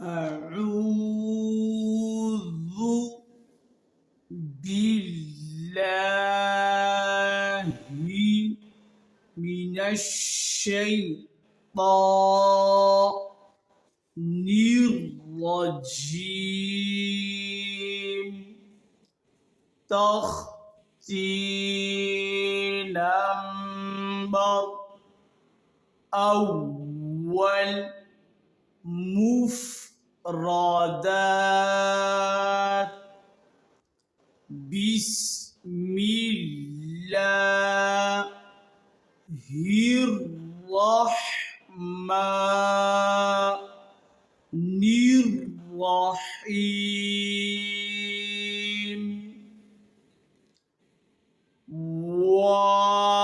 أعوذ بالله من الشيطان الرجيم. تختي نمبر أول مفردات بسم الله الرحمن الرحيم. واو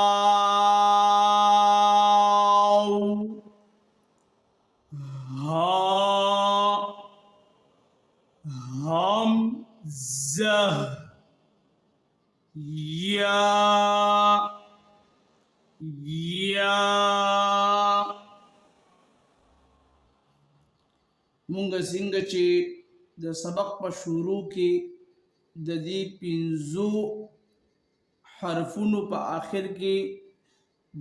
ها همزة یا مونږ څنګه چې د سبق په شروع کې د دې 5 حرفونو په آخر کې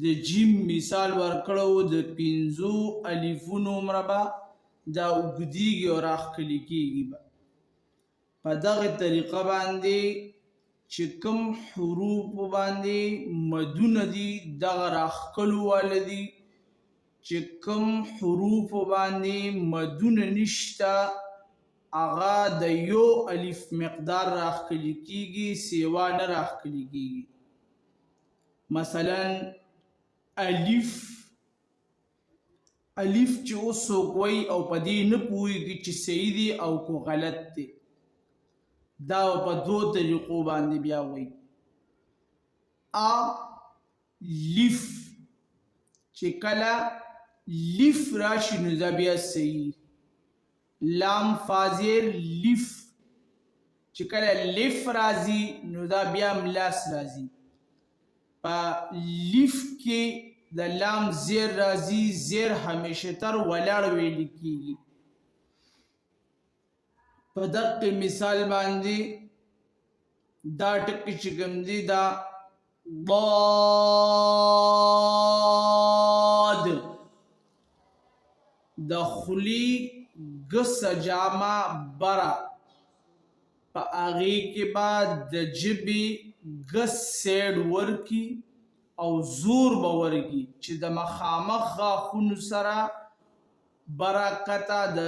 د جیم مثال ورکړو، د 5 الفونو مربع دا وګدیږي او راخکلی کیږي. په دغه طریقه باندې چې کوم حروف باندې مدونه دي دغه راخکلو والدي، چې کوم حروف باندې مدونه نشته هغه د یو الف مقدار راخکلی کیږي، سیوا نه راخکلی کیږي. مثلا الف چې اوسوک وی او په دې نه پوهیږي چې صحیح دی او کو غلط دی، دا په 2 طریقو باندې بیا وی. لیف چې کله لیف راشي نو دا بیا صحیح. لام فاضل لیف چې کله لیف راځي نو دا بیا ملاس راځي. په لیف کې د لام زیر راځي، زیر همیشه تر ولاړ ویل کیږي. په دغه مثال باندې دا ټکی چې کوم دی دا ضاد د خلی ګس جامه برا په هغې کې بعد د ژبې ګس سیډ ورکی او زور به ورکی چې د مخامخ غاښونو سره برا کته، د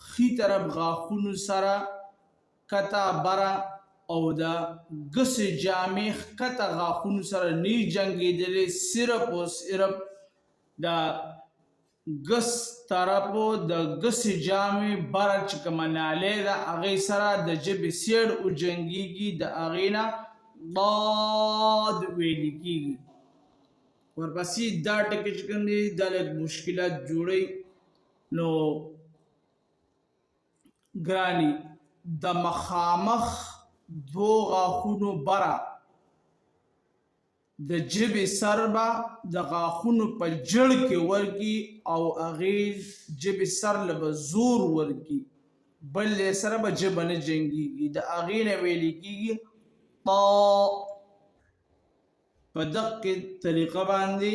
خی طرف غاښونو سره کته برا او د ګس جامې ښکته غاښونو سره نه جنګېدلې، صرف او صرف د ګس طرفو د ګس جامې بره چې کومه نالۍ ده هغې سره د ژبې سیډ وجنګېږي، د هغې نه ضاد ویل کېږي. ورپسې دا ټکي چې کوم دی دا لږ مشکلات جوړوي. نو ګراني د مخامخ 2 غاښونو بره د ژبې سر به د غاښونو په جړ کې ورکی او هغې ژبې سر له به زور ورکی، بل سره به ژبه نه جنګېږي، د هغې نه ویل کېږي طا. په دغه طریقه باندې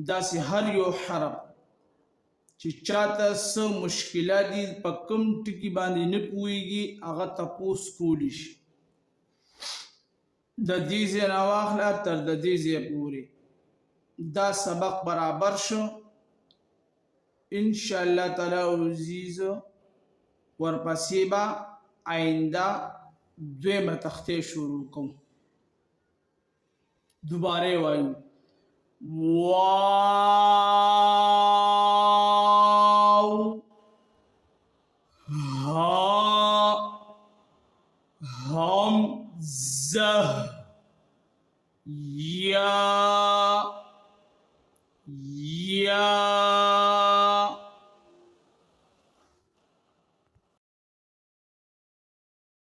داسې هر یو حرف چې چاته څه مشکلات دي په کوم ټکي باندې نه پوهېږي هغه تپوس کولی شي. د دې ځای نه واخله تر د دې ځای پورې دا سبق برابر شو. انشاءالله تعالی عزیزو ورپسې به آینده 2 تختې شروع کوم. دوباره وایو واو ها همزة یا